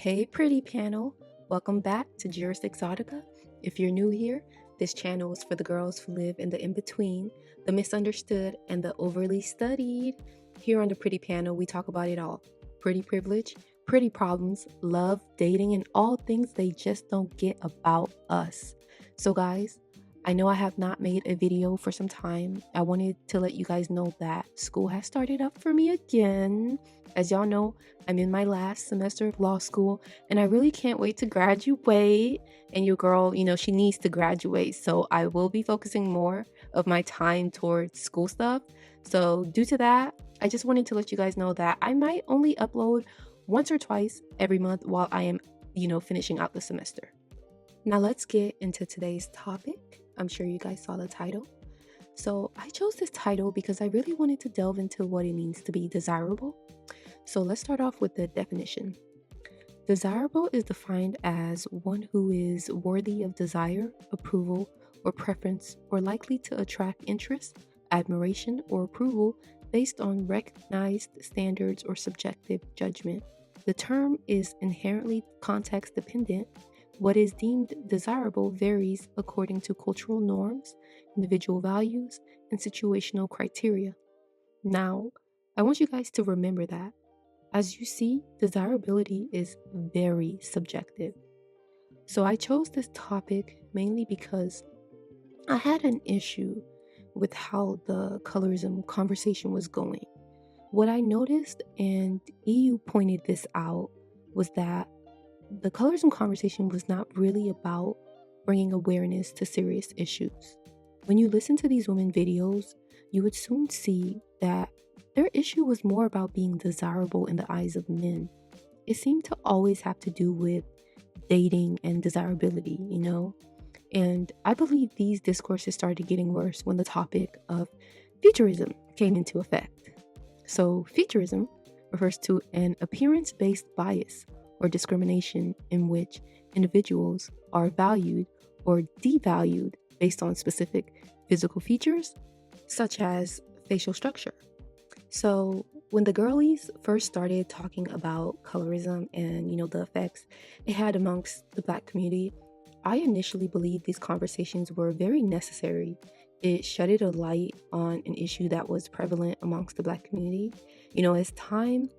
Hey, pretty panel. Welcome back to Juris Exotica. If you're new here, this channel is for the girls who live in the in-between, the misunderstood, and the overly studied. Here on the pretty panel, we talk about it all. Pretty privilege, pretty problems, love, dating, and all things they just don't get about us. So guys, I know I have not made a video for some time. I wanted to let you guys know that school has started up for me again. As y'all know, I'm in my last semester of law school and I really can't wait to graduate. And your girl, she needs to graduate. So I will be focusing more of my time towards school stuff. So due to that, I just wanted to let you guys know that I might only upload once or twice every month while I am, finishing out the semester. Now let's get into today's topic. I'm sure you guys saw the title. So I chose this title because I really wanted to delve into what it means to be desirable. So let's start off with the definition. Desirable is defined as one who is worthy of desire, approval, or preference, or likely to attract interest, admiration, or approval based on recognized standards or subjective judgment. The term is inherently context dependent. What is deemed desirable varies according to cultural norms, individual values, and situational criteria. Now, I want you guys to remember that. As you see, desirability is very subjective. So I chose this topic mainly because I had an issue with how the colorism conversation was going. What I noticed, and EU pointed this out, was that the colorism conversation was not really about bringing awareness to serious issues. When you listen to these women videos, you would soon see that their issue was more about being desirable in the eyes of men. It seemed to always have to do with dating and desirability, And I believe these discourses started getting worse when the topic of futurism came into effect. So, futurism refers to an appearance-based bias or discrimination in which individuals are valued or devalued based on specific physical features, such as facial structure. So when the girlies first started talking about colorism and, the effects it had amongst the Black community, I initially believed these conversations were very necessary. It shedded a light on an issue that was prevalent amongst the Black community. As time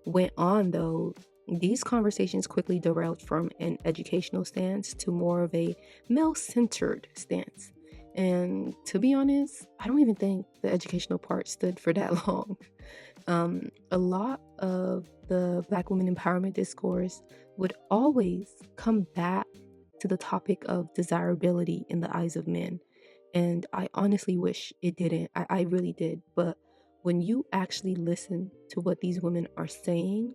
went on, though, these conversations quickly derailed from an educational stance to more of a male-centered stance. And to be honest, I don't even think the educational part stood for that long. A lot of the Black women empowerment discourse would always come back to the topic of desirability in the eyes of men. And I honestly wish it didn't. I really did. But when you actually listen to what these women are saying,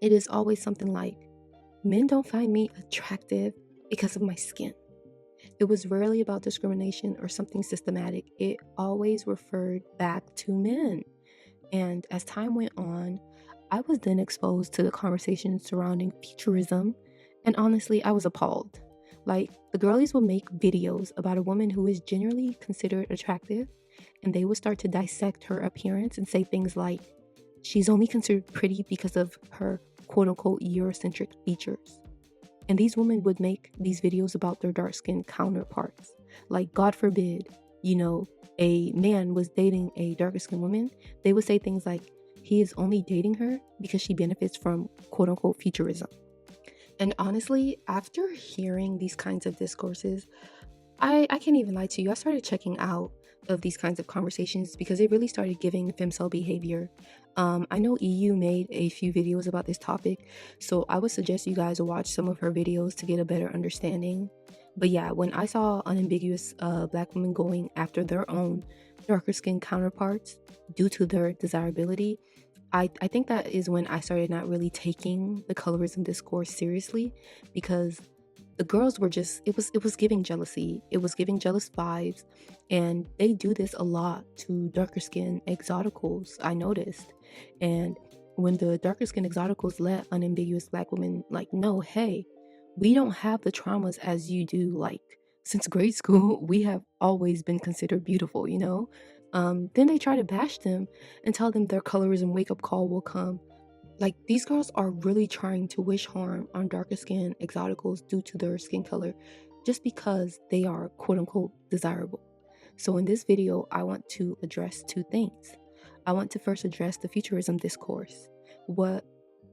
it is always something like, men don't find me attractive because of my skin. It was rarely about discrimination or something systematic. It always referred back to men. And as time went on, I was then exposed to the conversation surrounding futurism, and honestly, I was appalled. Like, the girlies would make videos about a woman who is generally considered attractive, and they would start to dissect her appearance and say things like, she's only considered pretty because of her quote-unquote Eurocentric features. And these women would make these videos about their dark-skinned counterparts. Like, God forbid, a man was dating a darker-skinned woman, they would say things like, he is only dating her because she benefits from quote-unquote futurism. And honestly, after hearing these kinds of discourses, I can't even lie to you, I started checking out of these kinds of conversations because it really started giving femcel behavior. I know EU made a few videos about this topic, so I would suggest you guys watch some of her videos to get a better understanding. But yeah, when I saw unambiguous Black women going after their own darker skinned counterparts due to their desirability, I think that is when I started not really taking the colorism discourse seriously, because the girls were just, it was giving jealousy. It was giving jealous vibes, and they do this a lot to darker skin exoticals, I noticed. And when the darker skin exoticals let unambiguous Black women know, hey, we don't have the traumas as you do. Like, since grade school, we have always been considered beautiful, then they try to bash them and tell them their colorism wake-up call will come Like, these girls are really trying to wish harm on darker skin exoticals due to their skin color just because they are quote unquote desirable. So in this video, I want to address two things. I want to first address the futurism discourse. What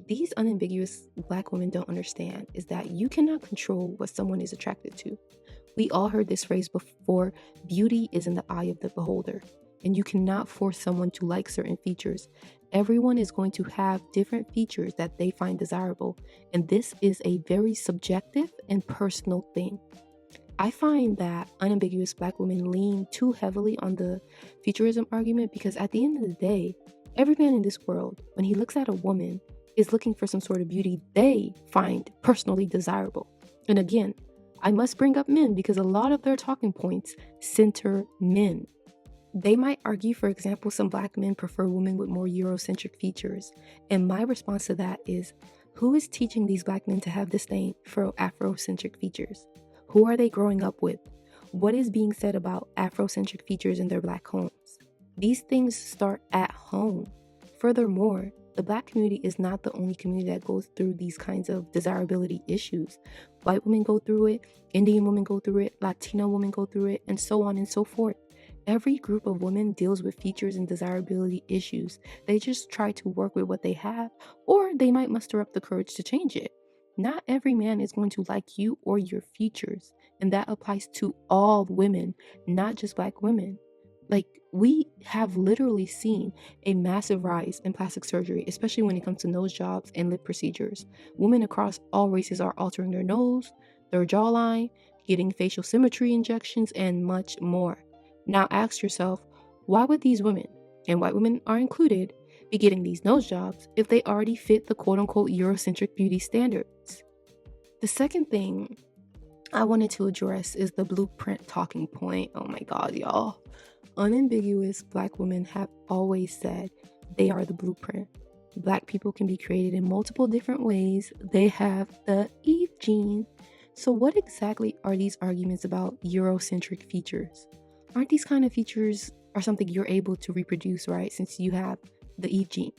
these unambiguous Black women don't understand is that you cannot control what someone is attracted to. We all heard this phrase before: beauty is in the eye of the beholder, and you cannot force someone to like certain features. Everyone is going to have different features that they find desirable, and this is a very subjective and personal thing. I find that unambiguous Black women lean too heavily on the futurism argument because at the end of the day, every man in this world, when he looks at a woman, is looking for some sort of beauty they find personally desirable. And again, I must bring up men because a lot of their talking points center men. They might argue, for example, some Black men prefer women with more Eurocentric features. And my response to that is, who is teaching these Black men to have disdain for Afrocentric features? Who are they growing up with? What is being said about Afrocentric features in their Black homes? These things start at home. Furthermore, the Black community is not the only community that goes through these kinds of desirability issues. White women go through it, Indian women go through it, Latino women go through it, and so on and so forth. Every group of women deals with features and desirability issues. They just try to work with what they have, or they might muster up the courage to change it. Not every man is going to like you or your features, and that applies to all women, not just Black women. Like, we have literally seen a massive rise in plastic surgery, especially when it comes to nose jobs and lip procedures. Women across all races are altering their nose, their jawline, getting facial symmetry injections, and much more. Now ask yourself, why would these women, and white women are included, be getting these nose jobs if they already fit the quote-unquote Eurocentric beauty standards? The second thing I wanted to address is the blueprint talking point. Oh my God, y'all. Unambiguous Black women have always said they are the blueprint. Black people can be created in multiple different ways. They have the Eve gene. So what exactly are these arguments about Eurocentric features? Aren't these kind of features are something you're able to reproduce, right? Since you have the Eve gene.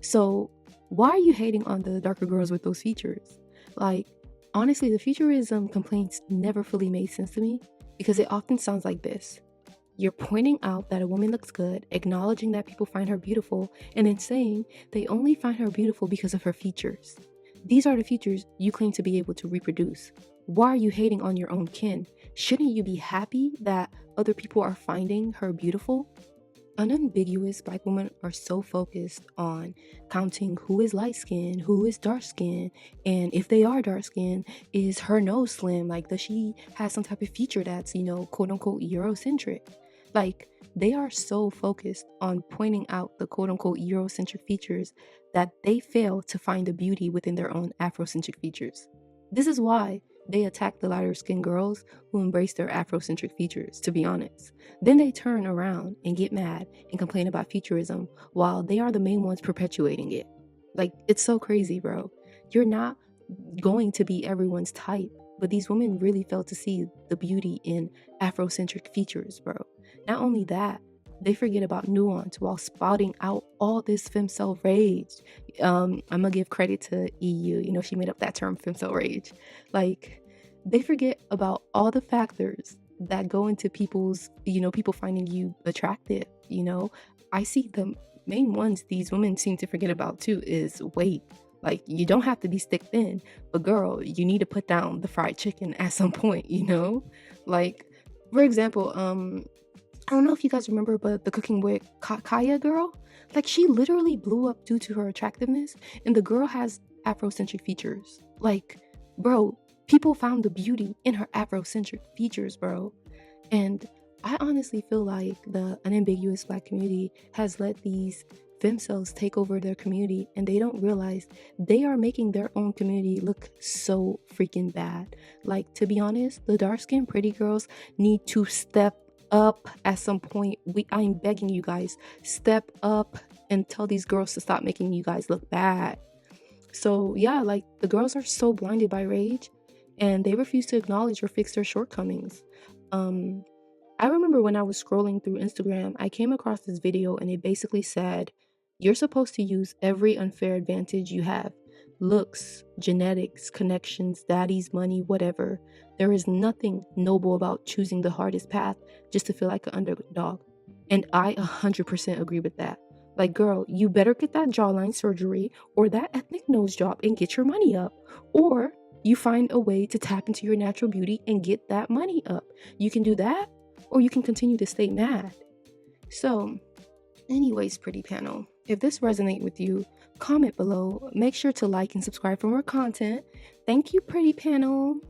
So why are you hating on the darker girls with those features? Like, honestly, the futurism complaints never fully made sense to me because it often sounds like this. You're pointing out that a woman looks good, acknowledging that people find her beautiful, and then saying they only find her beautiful because of her features. These are the features you claim to be able to reproduce. Why are you hating on your own kin? Shouldn't you be happy that other people are finding her beautiful? Unambiguous Black women are so focused on counting who is light skinned, who is dark skinned, and if they are dark skinned, is her nose slim? Like, does she have some type of feature that's, quote unquote Eurocentric? Like, they are so focused on pointing out the quote unquote Eurocentric features that they fail to find the beauty within their own Afrocentric features. This is why they attack the lighter skinned girls who embrace their Afrocentric features, to be honest. Then they turn around and get mad and complain about futurism while they are the main ones perpetuating it. Like, it's so crazy, bro. You're not going to be everyone's type, but these women really fail to see the beauty in Afrocentric features, bro. Not only that, they forget about nuance while spouting out all this femcel rage. I'm gonna give credit to EU. She made up that term, femcel rage. Like, they forget about all the factors that go into people's, people finding you attractive. I see the main ones these women seem to forget about too is weight. Like, you don't have to be stick thin, but girl, you need to put down the fried chicken at some point, Like, for example, I don't know if you guys remember, but the Cooking with Kaya girl, like, she literally blew up due to her attractiveness, and the girl has Afrocentric features. Like, bro, people found the beauty in her Afrocentric features, bro. And I honestly feel like the unambiguous Black community has let these femcells take over their community, and they don't realize they are making their own community look so freaking bad. Like, to be honest, the dark-skinned pretty girls need to step up at some point. I'm begging you guys, step up and tell these girls to stop making you guys look bad. So yeah, like, the girls are so blinded by rage and they refuse to acknowledge or fix their shortcomings. I remember when I was scrolling through Instagram, I came across this video and it basically said, You're supposed to use every unfair advantage you have: looks, genetics, connections, daddy's money, whatever. There is nothing noble about choosing the hardest path just to feel like an underdog. And I 100% agree with that. Like, girl, you better get that jawline surgery or that ethnic nose job and get your money up. Or you find a way to tap into your natural beauty and get that money up. You can do that, or you can continue to stay mad. So, anyways, pretty panel, if this resonates with you, comment below. Make sure to like and subscribe for more content. Thank you, pretty panel.